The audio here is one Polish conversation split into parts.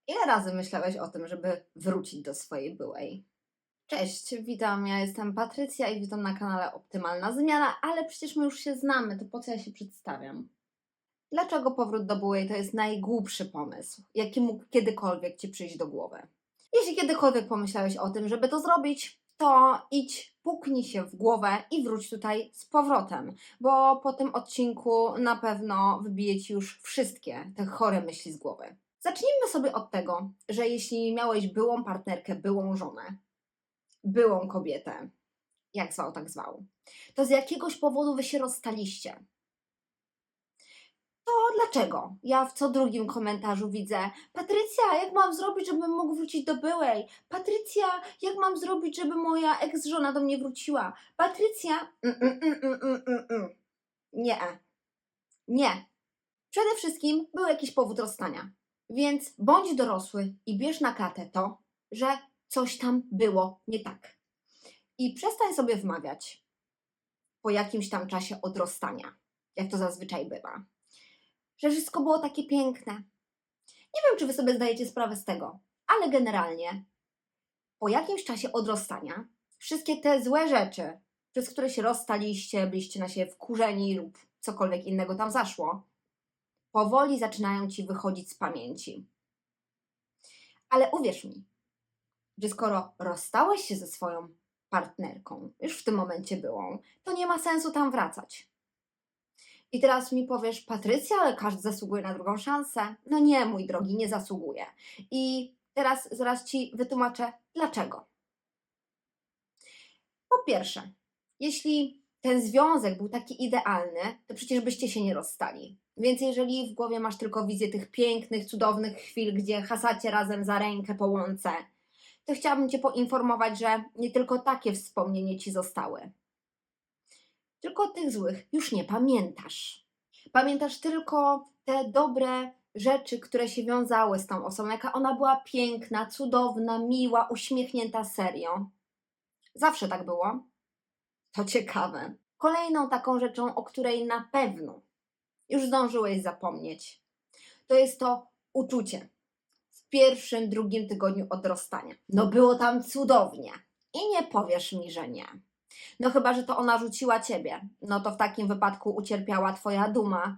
Ile razy myślałeś o tym, żeby wrócić do swojej byłej? Cześć, witam, ja jestem Patrycja i witam na kanale Optymalna Zmiana, ale przecież my już się znamy, to po co ja się przedstawiam? Dlaczego powrót do byłej to jest najgłupszy pomysł, jaki mógł kiedykolwiek Ci przyjść do głowy? Jeśli kiedykolwiek pomyślałeś o tym, żeby to zrobić, to idź, puknij się w głowę i wróć tutaj z powrotem, bo po tym odcinku na pewno wybije Ci już wszystkie te chore myśli z głowy. Zacznijmy sobie od tego, że jeśli miałeś byłą partnerkę, byłą żonę, byłą kobietę, jak zwał, tak zwał, to z jakiegoś powodu wy się rozstaliście. To dlaczego? Ja w co drugim komentarzu widzę: Patrycja, jak mam zrobić, żebym mógł wrócić do byłej? Patrycja, jak mam zrobić, żeby moja ex-żona do mnie wróciła? Patrycja, Nie, nie. Przede wszystkim był jakiś powód rozstania. Więc bądź dorosły i bierz na klatę to, że coś tam było nie tak. I przestań sobie wmawiać po jakimś tam czasie od rozstania, jak to zazwyczaj bywa, że wszystko było takie piękne. Nie wiem, czy wy sobie zdajecie sprawę z tego, ale generalnie po jakimś czasie od rozstania wszystkie te złe rzeczy, przez które się rozstaliście, byliście na siebie wkurzeni lub cokolwiek innego tam zaszło, powoli zaczynają ci wychodzić z pamięci. Ale uwierz mi, że skoro rozstałeś się ze swoją partnerką, już w tym momencie byłą, to nie ma sensu tam wracać. I teraz mi powiesz: Patrycja, ale każdy zasługuje na drugą szansę. No nie, mój drogi, nie zasługuje. I teraz zaraz Ci wytłumaczę dlaczego. Po pierwsze, jeśli ten związek był taki idealny, to przecież byście się nie rozstali. Więc jeżeli w głowie masz tylko wizję tych pięknych, cudownych chwil, gdzie hasacie razem za rękę po łące, to chciałabym Cię poinformować, że nie tylko takie wspomnienia Ci zostały. Tylko tych złych już nie pamiętasz. Pamiętasz tylko te dobre rzeczy, które się wiązały z tą osobą, jaka ona była piękna, cudowna, miła, uśmiechnięta, serio. Zawsze tak było. To ciekawe. Kolejną taką rzeczą, o której na pewno już zdążyłeś zapomnieć, to jest to uczucie w pierwszym, drugim tygodniu od rozstania. No było tam cudownie i nie powiesz mi, że nie. No chyba że to ona rzuciła ciebie. No to w takim wypadku ucierpiała twoja duma,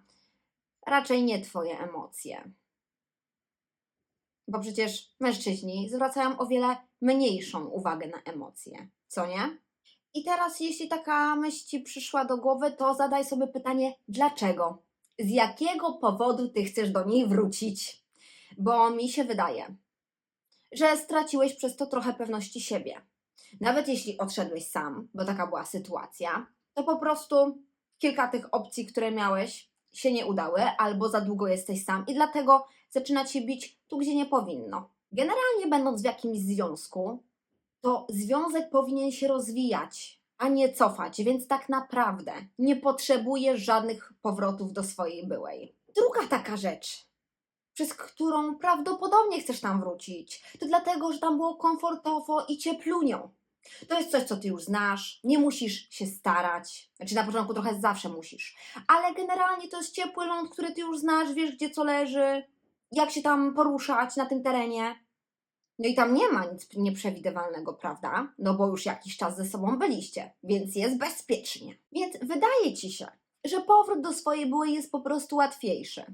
raczej nie twoje emocje. Bo przecież mężczyźni zwracają o wiele mniejszą uwagę na emocje, co nie? I teraz, jeśli taka myśl Ci przyszła do głowy, to zadaj sobie pytanie, dlaczego? Z jakiego powodu Ty chcesz do niej wrócić? Bo mi się wydaje, że straciłeś przez to trochę pewności siebie. Nawet jeśli odszedłeś sam, bo taka była sytuacja, to po prostu kilka tych opcji, które miałeś, się nie udały, albo za długo jesteś sam i dlatego zaczyna Cię bić tu, gdzie nie powinno. Generalnie będąc w jakimś związku, to związek powinien się rozwijać, a nie cofać, więc tak naprawdę nie potrzebujesz żadnych powrotów do swojej byłej. Druga taka rzecz, przez którą prawdopodobnie chcesz tam wrócić, to dlatego, że tam było komfortowo i cieplunio. To jest coś, co ty już znasz, nie musisz się starać. Znaczy na początku trochę zawsze musisz, ale generalnie to jest ciepły ląd, który ty już znasz, wiesz gdzie co leży, jak się tam poruszać na tym terenie. No i tam nie ma nic nieprzewidywalnego, prawda? No bo już jakiś czas ze sobą byliście, więc jest bezpiecznie. Więc wydaje ci się, że powrót do swojej byłej jest po prostu łatwiejszy.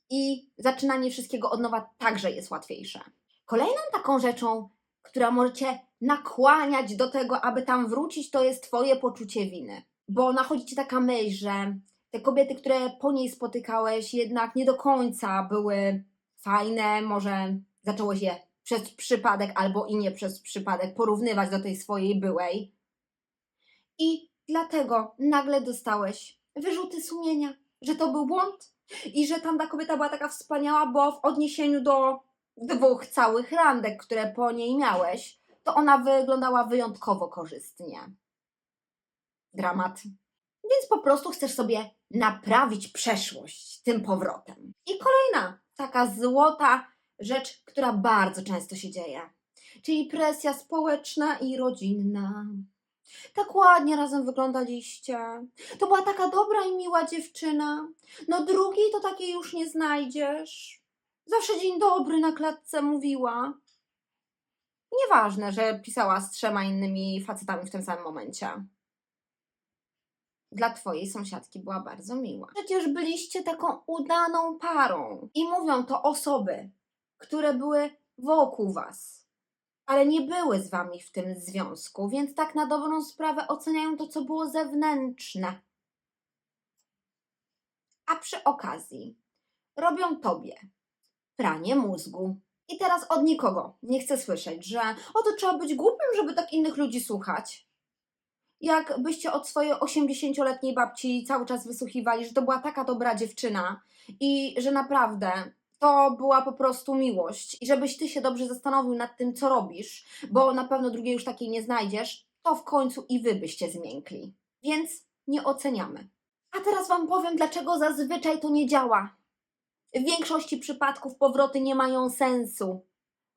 I zaczynanie wszystkiego od nowa także jest łatwiejsze. Kolejną taką rzeczą, która może cię nakłaniać do tego, aby tam wrócić, to jest twoje poczucie winy. Bo nachodzi ci taka myśl, że te kobiety, które po niej spotykałeś, jednak nie do końca były fajne, może zaczęło się przez przypadek albo i nie przez przypadek porównywać do tej swojej byłej. I dlatego nagle dostałeś wyrzuty sumienia, że to był błąd i że tamta kobieta była taka wspaniała, bo w odniesieniu do dwóch całych randek, które po niej miałeś, to ona wyglądała wyjątkowo korzystnie. Dramat. Więc po prostu chcesz sobie naprawić przeszłość tym powrotem. I kolejna taka złota rzecz, która bardzo często się dzieje, czyli presja społeczna i rodzinna. Tak ładnie razem wyglądaliście. To była taka dobra i miła dziewczyna. No drugiej to takiej już nie znajdziesz. Zawsze dzień dobry na klatce mówiła. Nieważne, że pisała z 3 innymi facetami w tym samym momencie. Dla twojej sąsiadki była bardzo miła. Przecież byliście taką udaną parą. I mówią to osoby, które były wokół was, ale nie były z wami w tym związku, więc tak na dobrą sprawę oceniają to, co było zewnętrzne. A przy okazji robią tobie pranie mózgu. I teraz od nikogo nie chcę słyszeć, że o, to trzeba być głupim, żeby tak innych ludzi słuchać. Jakbyście od swojej 80-letniej babci cały czas wysłuchiwali, że to była taka dobra dziewczyna i że naprawdę to była po prostu miłość i żebyś ty się dobrze zastanowił nad tym, co robisz, bo na pewno drugiej już takiej nie znajdziesz, to w końcu i wy byście zmiękli. Więc nie oceniamy. A teraz wam powiem, dlaczego zazwyczaj to nie działa. W większości przypadków powroty nie mają sensu,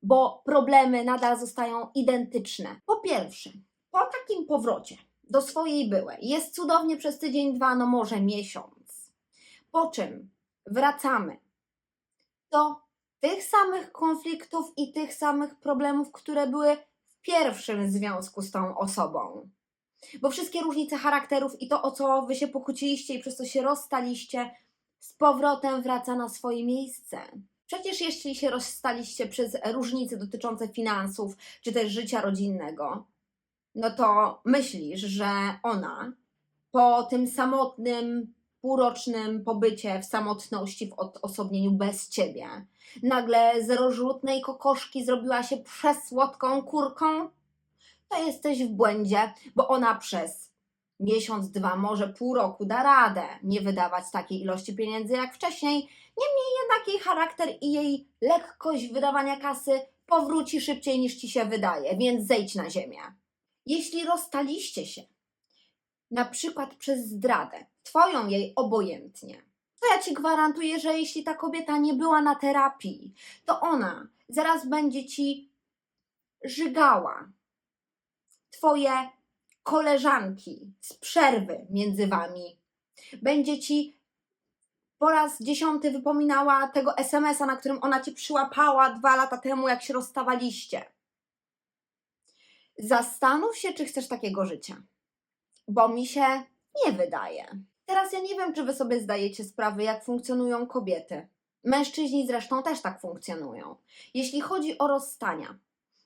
bo problemy nadal zostają identyczne. Po pierwsze, po takim powrocie do swojej byłej jest cudownie przez tydzień, 2, no może miesiąc. Po czym wracamy do tych samych konfliktów i tych samych problemów, które były w pierwszym związku z tą osobą. Bo wszystkie różnice charakterów i to, o co wy się pokłóciliście i przez co się rozstaliście, z powrotem wraca na swoje miejsce. Przecież jeśli się rozstaliście przez różnice dotyczące finansów czy też życia rodzinnego, no to myślisz, że ona po tym samotnym, półrocznym pobycie w samotności, w odosobnieniu bez ciebie, nagle z rozrzutnej kokoszki zrobiła się przesłodką kurką? To jesteś w błędzie, bo ona przez miesiąc, 2, może pół roku da radę nie wydawać takiej ilości pieniędzy jak wcześniej. Niemniej jednak jej charakter i jej lekkość wydawania kasy powróci szybciej niż ci się wydaje, więc zejdź na ziemię. Jeśli rozstaliście się, na przykład przez zdradę, twoją jej obojętnie, to ja ci gwarantuję, że jeśli ta kobieta nie była na terapii, to ona zaraz będzie ci żygała twoje koleżanki z przerwy między wami. Będzie ci po raz 10 wypominała tego SMS-a, na którym ona cię przyłapała 2 lata temu, jak się rozstawaliście. Zastanów się, czy chcesz takiego życia, bo mi się nie wydaje. Teraz ja nie wiem, czy wy sobie zdajecie sprawę, jak funkcjonują kobiety. Mężczyźni zresztą też tak funkcjonują. Jeśli chodzi o rozstania,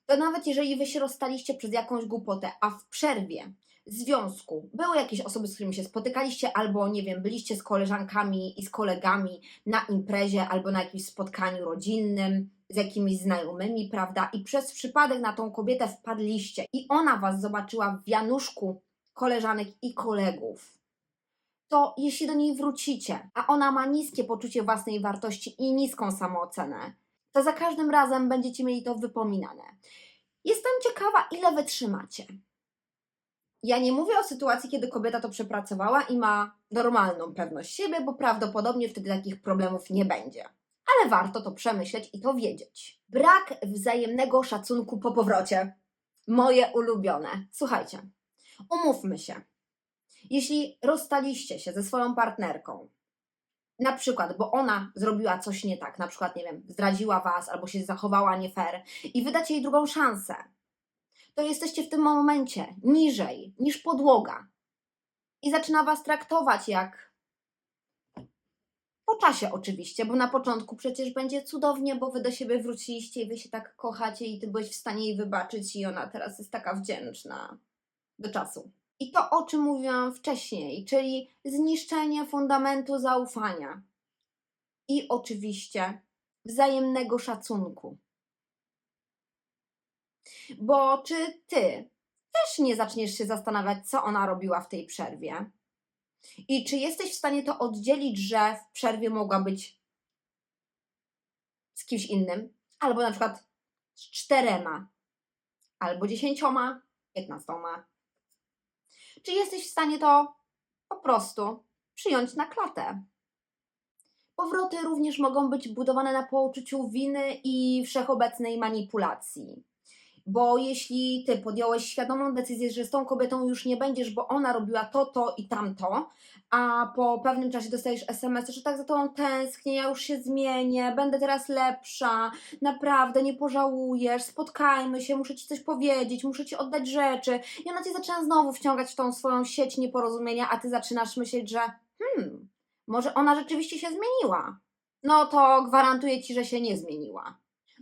to nawet jeżeli wy się rozstaliście przez jakąś głupotę, a w przerwie związku były jakieś osoby, z którymi się spotykaliście, albo nie wiem, byliście z koleżankami i z kolegami na imprezie, albo na jakimś spotkaniu rodzinnym, z jakimiś znajomymi, prawda? I przez przypadek na tą kobietę wpadliście i ona was zobaczyła w wianuszku koleżanek i kolegów, to jeśli do niej wrócicie, a ona ma niskie poczucie własnej wartości i niską samoocenę, to za każdym razem będziecie mieli to wypominane. Jestem ciekawa, ile wytrzymacie. Ja nie mówię o sytuacji, kiedy kobieta to przepracowała i ma normalną pewność siebie, bo prawdopodobnie wtedy takich problemów nie będzie. Ale warto to przemyśleć i to wiedzieć. Brak wzajemnego szacunku po powrocie. Moje ulubione. Słuchajcie, umówmy się. Jeśli rozstaliście się ze swoją partnerką, na przykład, bo ona zrobiła coś nie tak, na przykład, nie wiem, zdradziła was albo się zachowała nie fair i wydacie jej drugą szansę, to jesteście w tym momencie niżej niż podłoga i zaczyna was traktować jak po czasie oczywiście, bo na początku przecież będzie cudownie, bo wy do siebie wróciliście i wy się tak kochacie i ty byłeś w stanie jej wybaczyć i ona teraz jest taka wdzięczna do czasu. I to, o czym mówiłam wcześniej, czyli zniszczenie fundamentu zaufania i oczywiście wzajemnego szacunku. Bo czy ty też nie zaczniesz się zastanawiać, co ona robiła w tej przerwie? I czy jesteś w stanie to oddzielić, że w przerwie mogła być z kimś innym, albo na przykład z 4, albo 10, 15? Czy jesteś w stanie to po prostu przyjąć na klatę? Powroty również mogą być budowane na poczuciu winy i wszechobecnej manipulacji. Bo jeśli ty podjąłeś świadomą decyzję, że z tą kobietą już nie będziesz, bo ona robiła to, to i tamto, a po pewnym czasie dostajesz SMS, że tak za tobą tęsknię, ja już się zmienię, będę teraz lepsza, naprawdę nie pożałujesz, spotkajmy się, muszę ci coś powiedzieć, muszę ci oddać rzeczy. I ona cię zaczyna znowu wciągać w tą swoją sieć nieporozumienia, a ty zaczynasz myśleć, że może ona rzeczywiście się zmieniła. No to gwarantuję ci, że się nie zmieniła.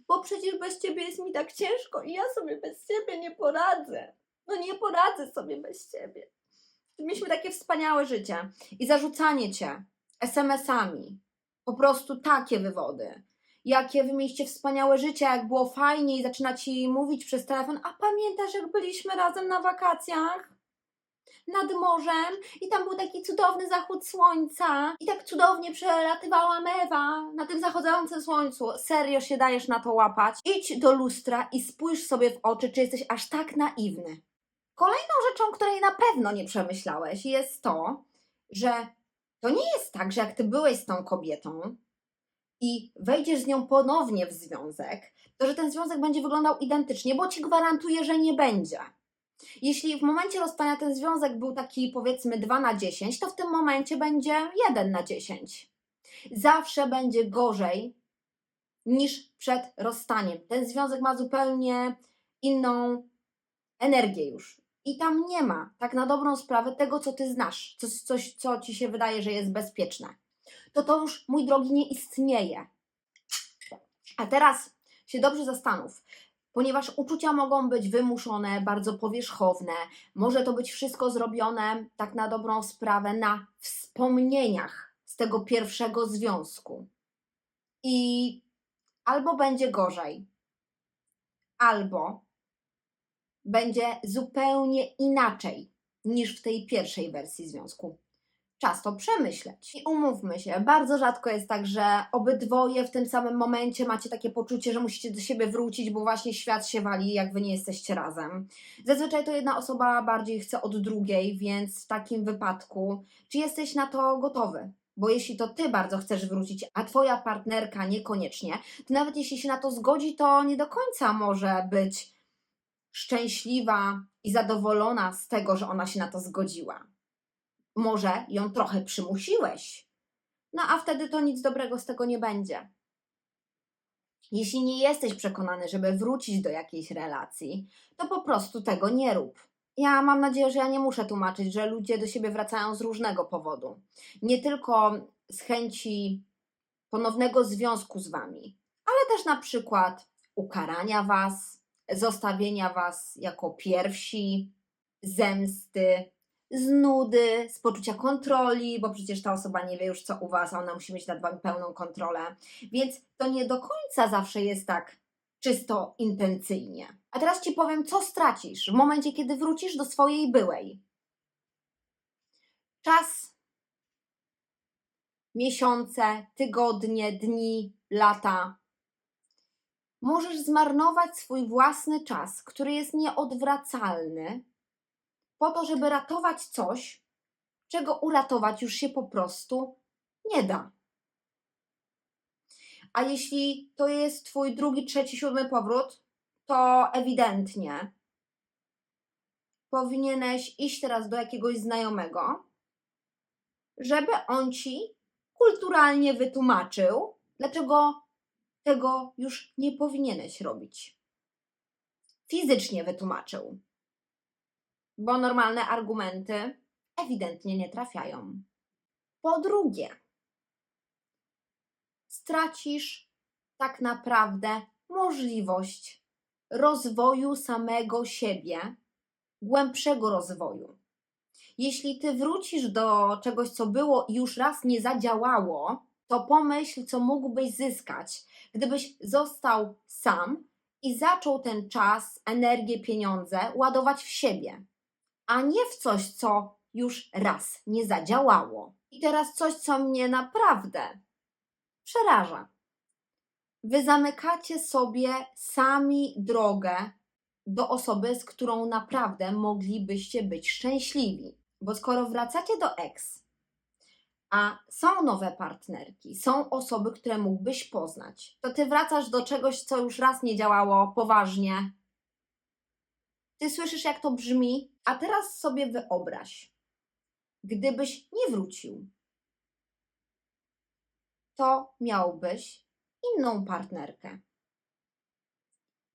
Bo przecież bez ciebie jest mi tak ciężko i ja sobie bez ciebie nie poradzę. No nie poradzę sobie bez ciebie. Mieliśmy takie wspaniałe życie. I zarzucanie cię SMS-ami. Po prostu takie wywody. Jakie wy mieliście wspaniałe życie, jak było fajnie i zaczyna ci mówić przez telefon, a pamiętasz, jak byliśmy razem na wakacjach? Nad morzem i tam był taki cudowny zachód słońca i tak cudownie przelatywała mewa na tym zachodzącym słońcu. Serio się dajesz na to łapać? Idź do lustra i spójrz sobie w oczy, czy jesteś aż tak naiwny. Kolejną rzeczą, której na pewno nie przemyślałeś, jest to, że to nie jest tak, że jak ty byłeś z tą kobietą i wejdziesz z nią ponownie w związek, to że ten związek będzie wyglądał identycznie, bo ci gwarantuję, że nie będzie. Jeśli w momencie rozstania ten związek był taki, powiedzmy, 2/10, to w tym momencie będzie 1/10. Zawsze będzie gorzej niż przed rozstaniem. Ten związek ma zupełnie inną energię już. I tam nie ma, tak na dobrą sprawę, tego, co ty znasz, coś, co ci się wydaje, że jest bezpieczne. To już, mój drogi, nie istnieje. A teraz się dobrze zastanów, ponieważ uczucia mogą być wymuszone, bardzo powierzchowne, może to być wszystko zrobione tak na dobrą sprawę na wspomnieniach z tego pierwszego związku. I albo będzie gorzej, albo będzie zupełnie inaczej niż w tej pierwszej wersji związku. Czas to przemyśleć. I umówmy się, bardzo rzadko jest tak, że obydwoje w tym samym momencie macie takie poczucie, że musicie do siebie wrócić, bo właśnie świat się wali, jak wy nie jesteście razem. Zazwyczaj to jedna osoba bardziej chce od drugiej, więc w takim wypadku, czy jesteś na to gotowy? Bo jeśli to ty bardzo chcesz wrócić, a twoja partnerka niekoniecznie, to nawet jeśli się na to zgodzi, to nie do końca może być szczęśliwa i zadowolona z tego, że ona się na to zgodziła. Może ją trochę przymusiłeś, no a wtedy to nic dobrego z tego nie będzie. Jeśli nie jesteś przekonany, żeby wrócić do jakiejś relacji, to po prostu tego nie rób. Ja mam nadzieję, że ja nie muszę tłumaczyć, że ludzie do siebie wracają z różnego powodu. Nie tylko z chęci ponownego związku z wami, ale też na przykład ukarania was, zostawienia was jako pierwsi, zemsty, z nudy, z poczucia kontroli, bo przecież ta osoba nie wie już co u was, a ona musi mieć nad wami pełną kontrolę. Więc to nie do końca zawsze jest tak czysto intencyjnie. A teraz ci powiem, co stracisz w momencie, kiedy wrócisz do swojej byłej. Czas, miesiące, tygodnie, dni, lata. Możesz zmarnować swój własny czas, który jest nieodwracalny, po to, żeby ratować coś, czego uratować już się po prostu nie da. A jeśli to jest twój drugi, trzeci, siódmy powrót, to ewidentnie powinieneś iść teraz do jakiegoś znajomego, żeby on ci kulturalnie wytłumaczył, dlaczego tego już nie powinieneś robić. Fizycznie wytłumaczył, bo normalne argumenty ewidentnie nie trafiają. Po drugie, stracisz tak naprawdę możliwość rozwoju samego siebie, głębszego rozwoju. Jeśli ty wrócisz do czegoś, co było i już raz nie zadziałało, to pomyśl, co mógłbyś zyskać, gdybyś został sam i zaczął ten czas, energię, pieniądze ładować w siebie, a nie w coś, co już raz nie zadziałało. I teraz coś, co mnie naprawdę przeraża. Wy zamykacie sobie sami drogę do osoby, z którą naprawdę moglibyście być szczęśliwi. Bo skoro wracacie do ex, a są nowe partnerki, są osoby, które mógłbyś poznać, to ty wracasz do czegoś, co już raz nie działało poważnie Ty słyszysz, jak to brzmi? A teraz sobie wyobraź, gdybyś nie wrócił, to miałbyś inną partnerkę.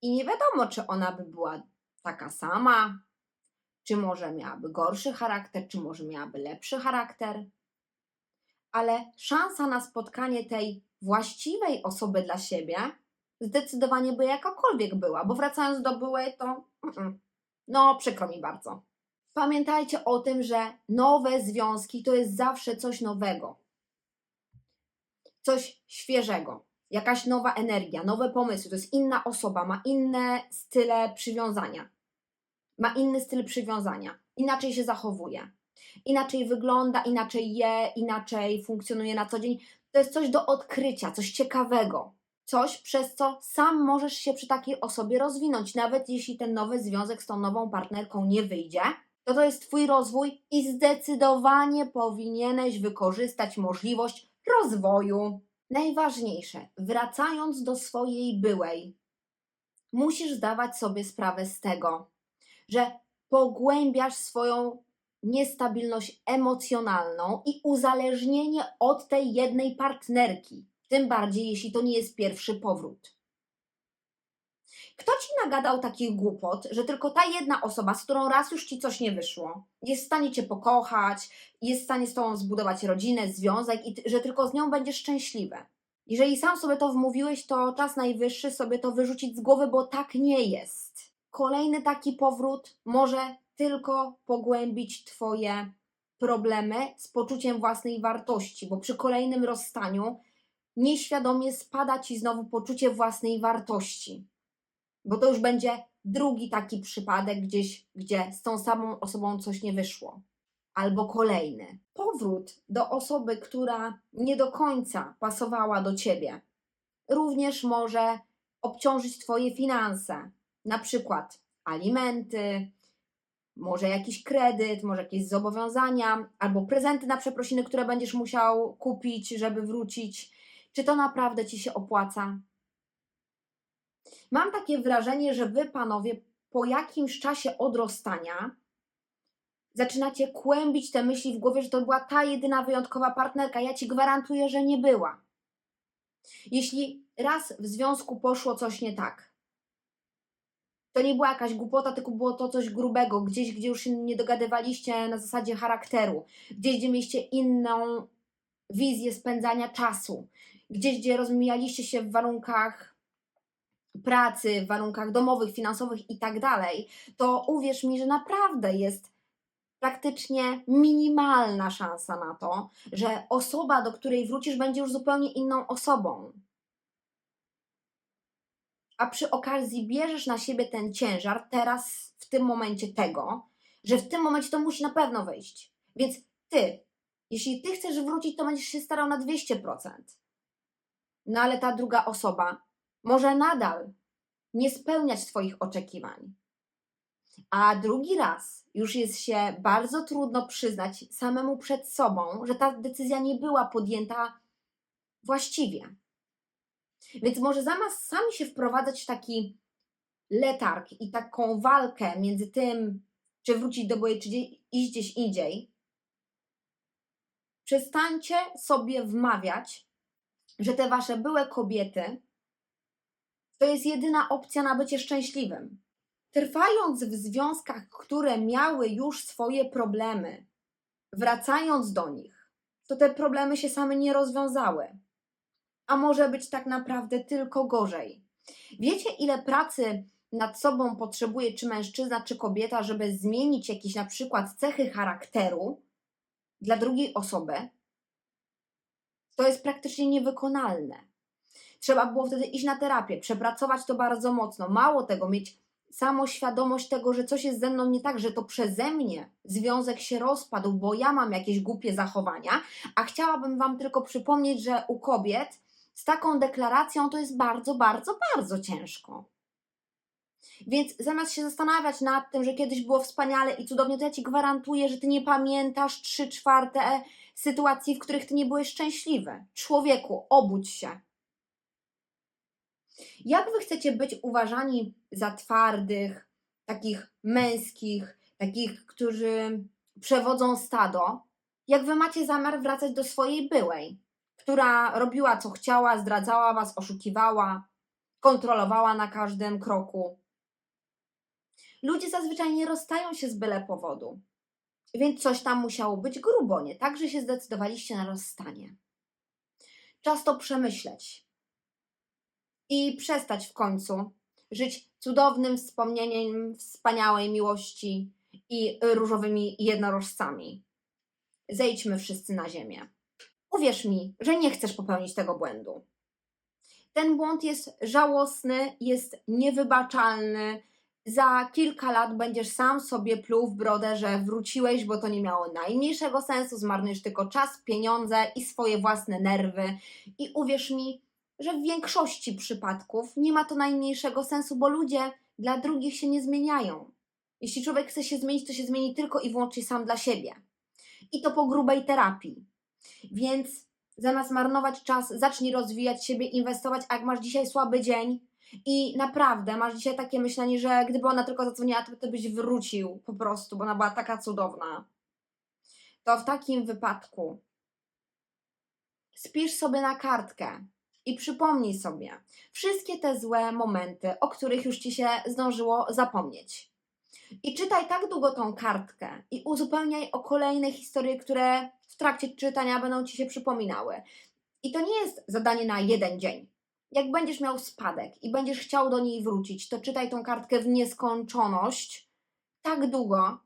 I nie wiadomo, czy ona by była taka sama, czy może miałaby gorszy charakter, czy może miałaby lepszy charakter. Ale szansa na spotkanie tej właściwej osoby dla siebie zdecydowanie by jakakolwiek była, bo wracając do byłej, to no przykro mi bardzo. Pamiętajcie o tym, że nowe związki to jest zawsze coś nowego, coś świeżego, jakaś nowa energia, nowe pomysły, to jest inna osoba, ma inne style przywiązania, inaczej się zachowuje, inaczej wygląda, inaczej je, inaczej funkcjonuje na co dzień. To jest coś do odkrycia, coś ciekawego, coś, przez co sam możesz się przy takiej osobie rozwinąć. Nawet jeśli ten nowy związek z tą nową partnerką nie wyjdzie, to jest Twój rozwój i zdecydowanie powinieneś wykorzystać możliwość rozwoju. Najważniejsze, wracając do swojej byłej, musisz zdawać sobie sprawę z tego, że pogłębiasz swoją niestabilność emocjonalną i uzależnienie od tej jednej partnerki. Tym bardziej, jeśli to nie jest pierwszy powrót. Kto ci nagadał takich głupot, że tylko ta jedna osoba, z którą raz już ci coś nie wyszło, jest w stanie cię pokochać, jest w stanie z tobą zbudować rodzinę, związek i że tylko z nią będziesz szczęśliwy? Jeżeli sam sobie to wmówiłeś, to czas najwyższy sobie to wyrzucić z głowy, bo tak nie jest. Kolejny taki powrót może tylko pogłębić Twoje problemy z poczuciem własnej wartości, bo przy kolejnym rozstaniu nieświadomie spada Ci znowu poczucie własnej wartości, bo to już będzie drugi taki przypadek gdzieś, gdzie z tą samą osobą coś nie wyszło. Albo kolejny. Powrót do osoby, która nie do końca pasowała do Ciebie, również może obciążyć Twoje finanse, na przykład alimenty, może jakiś kredyt, może jakieś zobowiązania, albo prezenty na przeprosiny, które będziesz musiał kupić, żeby wrócić. Czy to naprawdę Ci się opłaca? Mam takie wrażenie, że Wy, panowie, po jakimś czasie od rozstania zaczynacie kłębić te myśli w głowie, że to była ta jedyna wyjątkowa partnerka. Ja Ci gwarantuję, że nie była. Jeśli raz w związku poszło coś nie tak, to nie była jakaś głupota, tylko było to coś grubego, gdzieś, gdzie już się nie dogadywaliście na zasadzie charakteru, gdzieś, gdzie mieliście inną wizję spędzania czasu, gdzieś, gdzie rozmijaliście się w warunkach pracy, w warunkach domowych, finansowych i tak dalej, to uwierz mi, że naprawdę jest praktycznie minimalna szansa na to, że osoba, do której wrócisz, będzie już zupełnie inną osobą. A przy okazji bierzesz na siebie ten ciężar teraz, w tym momencie tego, że w tym momencie to musi na pewno wyjść. Więc jeśli ty chcesz wrócić, to będziesz się starał na 200%. No ale ta druga osoba może nadal nie spełniać twoich oczekiwań. A drugi raz już jest się bardzo trudno przyznać samemu przed sobą, że ta decyzja nie była podjęta właściwie. Więc może zamiast sami się wprowadzać w taki letarg i taką walkę między tym, czy wrócić do byłej, czy iść gdzieś indziej, przestańcie sobie wmawiać, że te wasze byłe kobiety to jest jedyna opcja na bycie szczęśliwym. Trwając w związkach, które miały już swoje problemy, wracając do nich, to te problemy się same nie rozwiązały. A może być tak naprawdę tylko gorzej. Wiecie, ile pracy nad sobą potrzebuje czy mężczyzna, czy kobieta, żeby zmienić jakieś na przykład cechy charakteru dla drugiej osoby? To jest praktycznie niewykonalne. Trzeba było wtedy iść na terapię, przepracować to bardzo mocno. Mało tego, mieć samoświadomość tego, że coś jest ze mną nie tak, że to przeze mnie związek się rozpadł, bo ja mam jakieś głupie zachowania, a chciałabym Wam tylko przypomnieć, że u kobiet z taką deklaracją to jest bardzo, bardzo, bardzo ciężko. Więc zamiast się zastanawiać nad tym, że kiedyś było wspaniale i cudownie, to ja Ci gwarantuję, że Ty nie pamiętasz 3/4 sytuacji, w których Ty nie byłeś szczęśliwy. Człowieku, obudź się. Jak Wy chcecie być uważani za twardych, takich męskich, takich, którzy przewodzą stado, jak wy macie zamiar wracać do swojej byłej, która robiła co chciała, zdradzała was, oszukiwała, kontrolowała na każdym kroku. Ludzie zazwyczaj nie rozstają się z byle powodu, więc coś tam musiało być grubo, nie tak, że się zdecydowaliście na rozstanie. Czas to przemyśleć i przestać w końcu żyć cudownym wspomnieniem wspaniałej miłości i różowymi jednorożcami. Zejdźmy wszyscy na ziemię. Uwierz mi, że nie chcesz popełnić tego błędu. Ten błąd jest żałosny, jest niewybaczalny. Za kilka lat będziesz sam sobie pluł w brodę, że wróciłeś, bo to nie miało najmniejszego sensu, zmarnujesz tylko czas, pieniądze i swoje własne nerwy. I uwierz mi, że w większości przypadków nie ma to najmniejszego sensu, bo ludzie dla drugich się nie zmieniają. Jeśli człowiek chce się zmienić, to się zmieni tylko i wyłącznie sam dla siebie. I to po grubej terapii. Więc zamiast marnować czas, zacznij rozwijać siebie, inwestować, a jak masz dzisiaj słaby dzień i naprawdę masz dzisiaj takie myślenie, że gdyby ona tylko zadzwoniła, to ty byś wrócił po prostu, bo ona była taka cudowna, to w takim wypadku spisz sobie na kartkę i przypomnij sobie wszystkie te złe momenty, o których już ci się zdążyło zapomnieć. I czytaj tak długo tą kartkę i uzupełniaj o kolejne historie, które w trakcie czytania będą ci się przypominały. I to nie jest zadanie na jeden dzień. Jak będziesz miał spadek i będziesz chciał do niej wrócić, to czytaj tą kartkę w nieskończoność tak długo,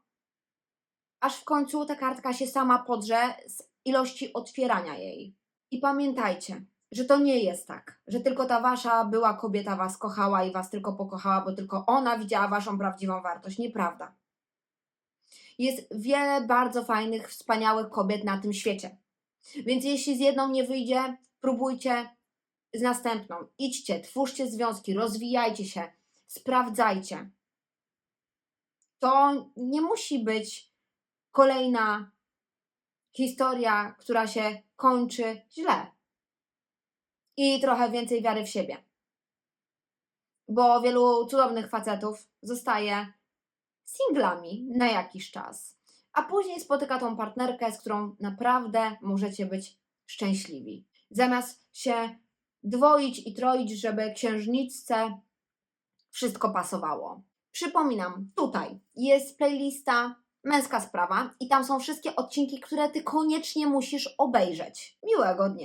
aż w końcu ta kartka się sama podrze z ilości otwierania jej. I pamiętajcie, że to nie jest tak, że tylko ta wasza była kobieta was kochała i was tylko pokochała, bo tylko ona widziała waszą prawdziwą wartość. Nieprawda. Jest wiele bardzo fajnych, wspaniałych kobiet na tym świecie. Więc jeśli z jedną nie wyjdzie, próbujcie z następną. Idźcie, twórzcie związki, rozwijajcie się, sprawdzajcie. To nie musi być kolejna historia, która się kończy źle. I trochę więcej wiary w siebie. Bo wielu cudownych facetów zostaje singlami na jakiś czas, a później spotyka tą partnerkę, z którą naprawdę możecie być szczęśliwi. Zamiast się dwoić i troić, żeby księżniczce wszystko pasowało. Przypominam, tutaj jest playlista Męska Sprawa i tam są wszystkie odcinki, które ty koniecznie musisz obejrzeć. Miłego dnia!